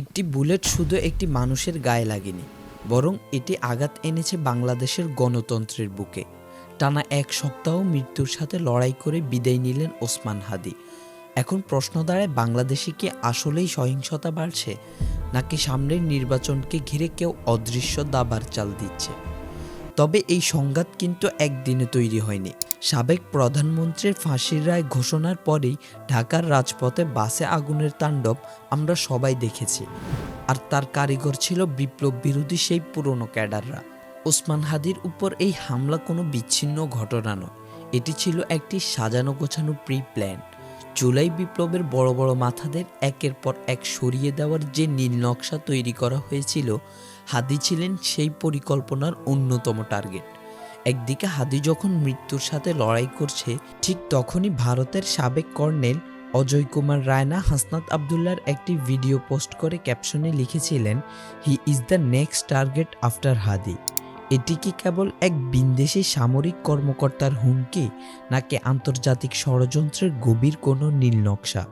একটি বুলেট শুধু একটি মানুষের গায়ে লাগেনি, বরং এটি আঘাত এনেছে বাংলাদেশের গণতন্ত্রের বুকে। টানা ১ সপ্তাহ মৃত্যুর সাথে লড়াই করে বিদায় নিলেন ওসমান হাদি। এখন প্রশ্ন দাঁড়ায়, বাংলাদেশে কি আসলেই সহিংসতা বাড়ছে, নাকি সামনের নির্বাচনকে ঘিরে কেউ অদৃশ্য দাবার চাল দিচ্ছে? তবে এই সংঘাত কিন্তু একদিনে তৈরি হয়নি। সাবেক প্রধানমন্ত্রীর ফাঁসির রায় ঘোষণার পরেই ঢাকার রাজপথে বাসে আগুনের তাণ্ডব আমরা সবাই দেখেছি। আর তার কারিগর ছিল বিপ্লব বিরোধী সেই পুরনো ক্যাডাররা। ওসমান হাদির উপর এই হামলা কোনো বিচ্ছিন্ন ঘটনা নয়, এটি ছিল একটি সাজানো গোছানো প্রি প্ল্যান। জুলাই বিপ্লবের বড় বড় মাথাদের একের পর এক সরিয়ে দেওয়ার যে নীল নকশা তৈরি করা হয়েছিল, হাদি ছিলেন সেই পরিকল্পনার অন্যতম টার্গেট। একদিকে হাদি যখন মৃত্যুর সাথে লড়াই করছে, ঠিক তখনই ভারতের সাবেক কর্নেল অজয় কুমার রায়না হাসনাত আবদুল্লার একটি ভিডিও পোস্ট করে ক্যাপশনে লিখেছিলেন, he is the next target after Hadi. এটি কি কেবল এক বিদেশি সামরিক কর্মকর্তার হুমকি, নাকি আন্তর্জাতিক ষড়যন্ত্রের গভীর কোনো নীল নকশা?